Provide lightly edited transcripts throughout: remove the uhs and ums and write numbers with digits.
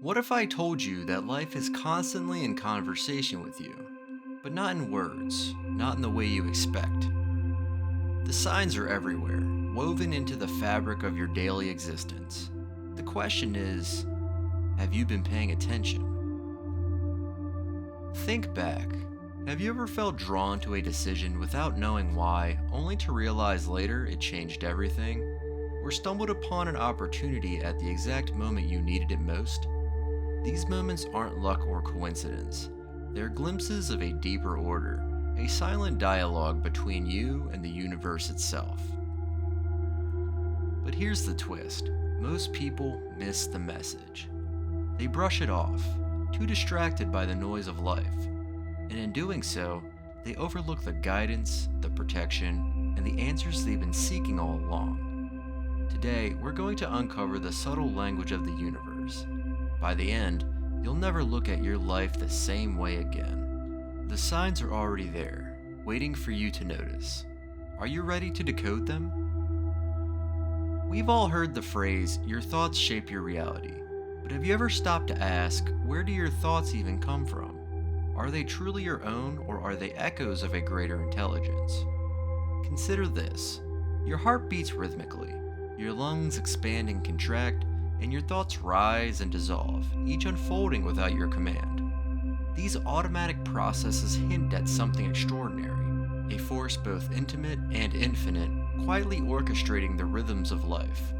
What if I told you that life is constantly in conversation with you, but not in words, not in the way you expect? The signs are everywhere, woven into the fabric of your daily existence. The question is, have you been paying attention? Think back. Have you ever felt drawn to a decision without knowing why, only to realize later it changed everything? Or stumbled upon an opportunity at the exact moment you needed it most? These moments aren't luck or coincidence. They're glimpses of a deeper order, a silent dialogue between you and the universe itself. But here's the twist. Most people miss the message. They brush it off, too distracted by the noise of life. And in doing so, they overlook the guidance, the protection, and the answers they've been seeking all along. Today, we're going to uncover the subtle language of the universe. By the end, you'll never look at your life the same way again. The signs are already there, waiting for you to notice. Are you ready to decode them? We've all heard the phrase, your thoughts shape your reality. But have you ever stopped to ask, where do your thoughts even come from? Are they truly your own, or are they echoes of a greater intelligence? Consider this. Your heart beats rhythmically. Your lungs expand and contract, and your thoughts rise and dissolve, each unfolding without your command. These automatic processes hint at something extraordinary, a force both intimate and infinite, quietly orchestrating the rhythms of life.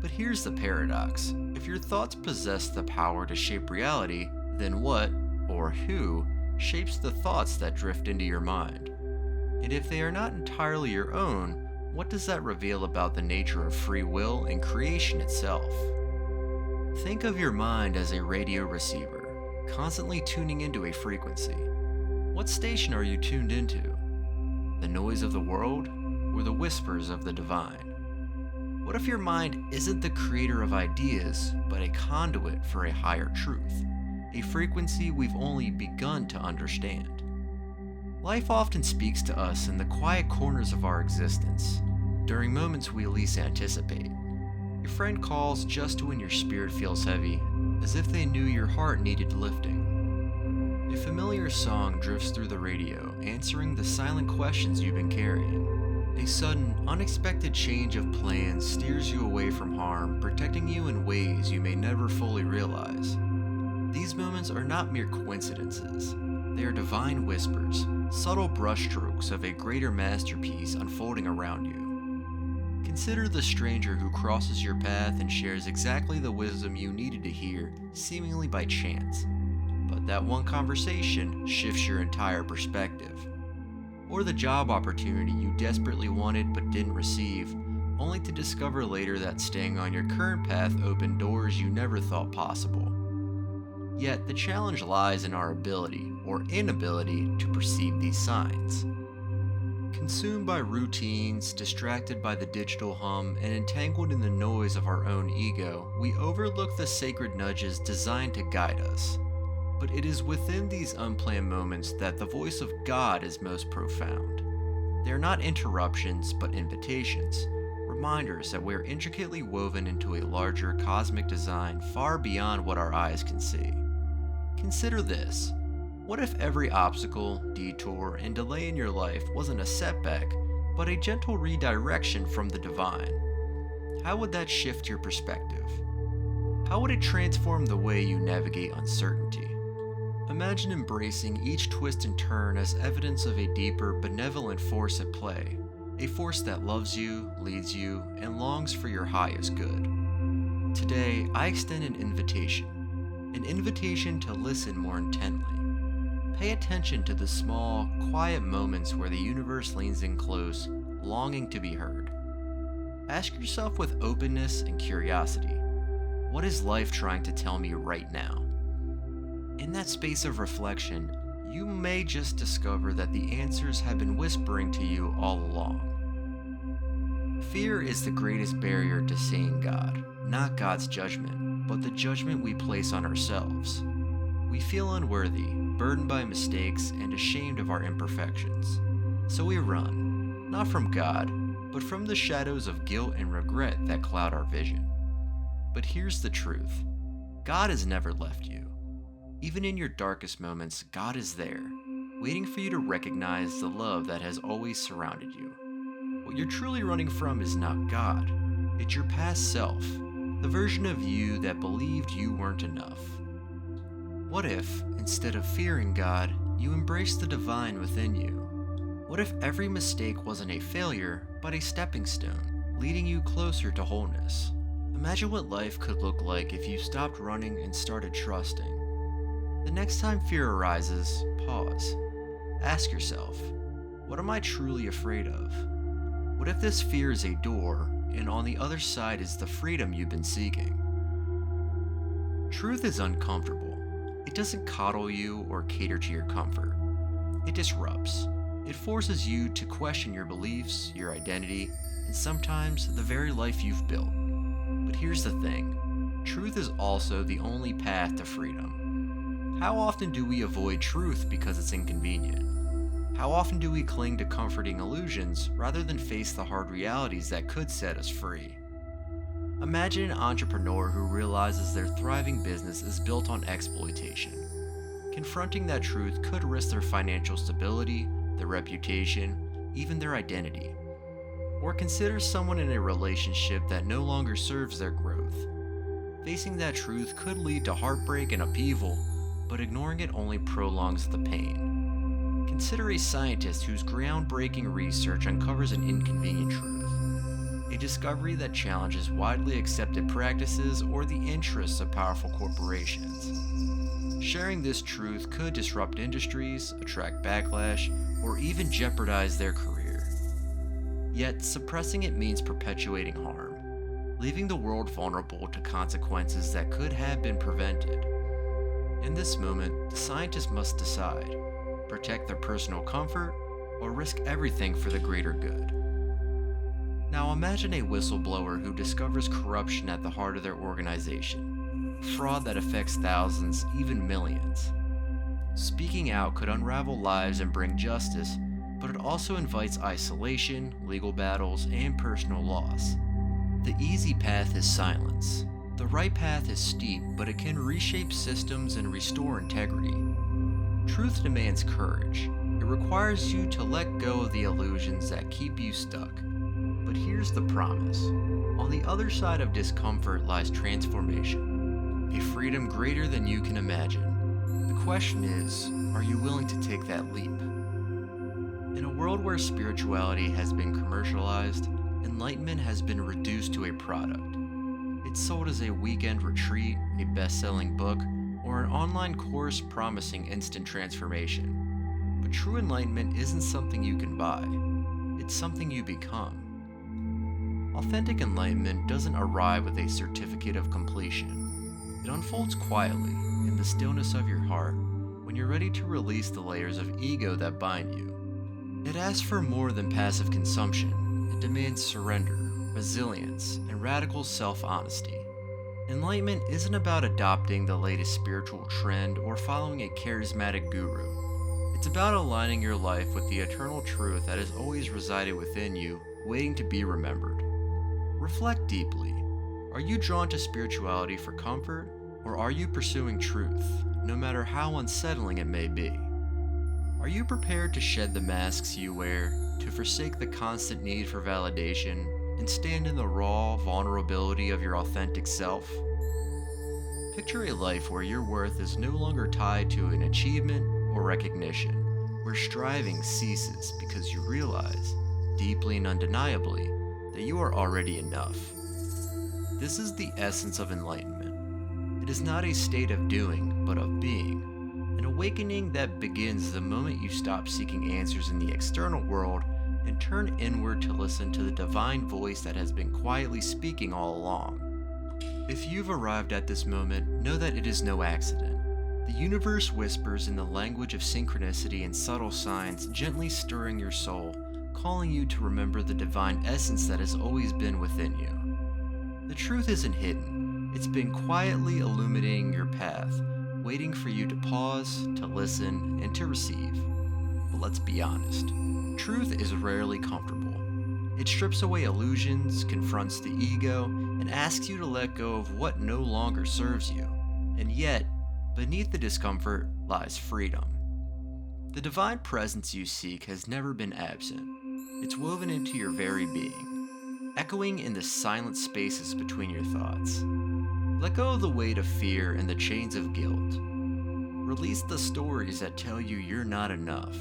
But here's the paradox. If your thoughts possess the power to shape reality, then what, or who, shapes the thoughts that drift into your mind? And if they are not entirely your own, what does that reveal about the nature of free will and creation itself? Think of your mind as a radio receiver, constantly tuning into a frequency. What station are you tuned into? The noise of the world, or the whispers of the divine? What if your mind isn't the creator of ideas, but a conduit for a higher truth, a frequency we've only begun to understand? Life often speaks to us in the quiet corners of our existence, during moments we least anticipate. Your friend calls just when your spirit feels heavy, as if they knew your heart needed lifting. A familiar song drifts through the radio, answering the silent questions you've been carrying. A sudden, unexpected change of plans steers you away from harm, protecting you in ways you may never fully realize. These moments are not mere coincidences. They are divine whispers, subtle brushstrokes of a greater masterpiece unfolding around you. Consider the stranger who crosses your path and shares exactly the wisdom you needed to hear, seemingly by chance. But that one conversation shifts your entire perspective. Or the job opportunity you desperately wanted but didn't receive, only to discover later that staying on your current path opened doors you never thought possible. Yet the challenge lies in our ability, or inability, to perceive these signs. Consumed by routines, distracted by the digital hum, and entangled in the noise of our own ego, we overlook the sacred nudges designed to guide us. But it is within these unplanned moments that the voice of God is most profound. They are not interruptions, but invitations, reminders that we are intricately woven into a larger cosmic design far beyond what our eyes can see. Consider this. What if every obstacle, detour, and delay in your life wasn't a setback, but a gentle redirection from the divine? How would that shift your perspective? How would it transform the way you navigate uncertainty? Imagine embracing each twist and turn as evidence of a deeper, benevolent force at play, a force that loves you, leads you, and longs for your highest good. Today, I extend an invitation to listen more intently. Pay attention to the small, quiet moments where the universe leans in close, longing to be heard. Ask yourself with openness and curiosity, what is life trying to tell me right now? In that space of reflection, you may just discover that the answers have been whispering to you all along. Fear is the greatest barrier to seeing God, not God's judgment, but the judgment we place on ourselves. We feel unworthy, burdened by mistakes, and ashamed of our imperfections. So we run, not from God, but from the shadows of guilt and regret that cloud our vision. But here's the truth. God has never left you. Even in your darkest moments, God is there, waiting for you to recognize the love that has always surrounded you. What you're truly running from is not God, it's your past self, the version of you that believed you weren't enough. What if, instead of fearing God, you embraced the divine within you? What if every mistake wasn't a failure, but a stepping stone, leading you closer to wholeness? Imagine what life could look like if you stopped running and started trusting. The next time fear arises, pause. Ask yourself, what am I truly afraid of? What if this fear is a door, and on the other side is the freedom you've been seeking? Truth is uncomfortable. It doesn't coddle you or cater to your comfort. It disrupts. It forces you to question your beliefs, your identity, and sometimes the very life you've built. But here's the thing, truth is also the only path to freedom. How often do we avoid truth because it's inconvenient? How often do we cling to comforting illusions rather than face the hard realities that could set us free? Imagine an entrepreneur who realizes their thriving business is built on exploitation. Confronting that truth could risk their financial stability, their reputation, even their identity. Or consider someone in a relationship that no longer serves their growth. Facing that truth could lead to heartbreak and upheaval, but ignoring it only prolongs the pain. Consider a scientist whose groundbreaking research uncovers an inconvenient truth, a discovery that challenges widely accepted practices or the interests of powerful corporations. Sharing this truth could disrupt industries, attract backlash, or even jeopardize their career. Yet, suppressing it means perpetuating harm, leaving the world vulnerable to consequences that could have been prevented. In this moment, the scientists must decide, protect their personal comfort, or risk everything for the greater good. Now imagine a whistleblower who discovers corruption at the heart of their organization, fraud that affects thousands, even millions. Speaking out could unravel lives and bring justice, but it also invites isolation, legal battles, and personal loss. The easy path is silence. The right path is steep, but it can reshape systems and restore integrity. Truth demands courage. It requires you to let go of the illusions that keep you stuck. But here's the promise. On the other side of discomfort lies transformation, a freedom greater than you can imagine. The question is, are you willing to take that leap? In a world where spirituality has been commercialized, enlightenment has been reduced to a product. It's sold as a weekend retreat, a best-selling book, or an online course promising instant transformation. But true enlightenment isn't something you can buy. It's something you become. Authentic enlightenment doesn't arrive with a certificate of completion. It unfolds quietly, in the stillness of your heart, when you're ready to release the layers of ego that bind you. It asks for more than passive consumption. It demands surrender, resilience, and radical self-honesty. Enlightenment isn't about adopting the latest spiritual trend or following a charismatic guru. It's about aligning your life with the eternal truth that has always resided within you, waiting to be remembered. Reflect deeply. Are you drawn to spirituality for comfort, or are you pursuing truth, no matter how unsettling it may be? Are you prepared to shed the masks you wear, to forsake the constant need for validation, and stand in the raw vulnerability of your authentic self? Picture a life where your worth is no longer tied to an achievement or recognition, where striving ceases because you realize, deeply and undeniably, that you are already enough. This is the essence of enlightenment. It is not a state of doing, but of being. An awakening that begins the moment you stop seeking answers in the external world and turn inward to listen to the divine voice that has been quietly speaking all along. If you've arrived at this moment, know that it is no accident. The universe whispers in the language of synchronicity and subtle signs, gently stirring your soul, calling you to remember the divine essence that has always been within you. The truth isn't hidden. It's been quietly illuminating your path, waiting for you to pause, to listen, and to receive. But let's be honest, truth is rarely comfortable. It strips away illusions, confronts the ego, and asks you to let go of what no longer serves you. And yet, beneath the discomfort lies freedom. The divine presence you seek has never been absent. It's woven into your very being, echoing in the silent spaces between your thoughts. Let go of the weight of fear and the chains of guilt. Release the stories that tell you you're not enough.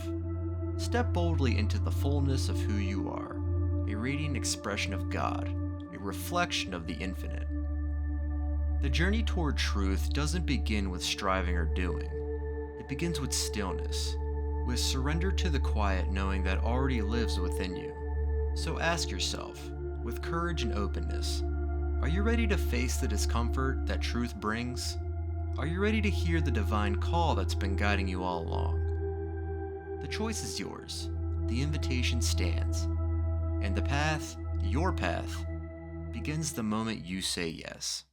Step boldly into the fullness of who you are, a radiant expression of God, a reflection of the infinite. The journey toward truth doesn't begin with striving or doing. It begins with stillness, with surrender to the quiet knowing that already lives within you. So ask yourself, with courage and openness, are you ready to face the discomfort that truth brings? Are you ready to hear the divine call that's been guiding you all along? The choice is yours, the invitation stands, and the path, your path, begins the moment you say yes.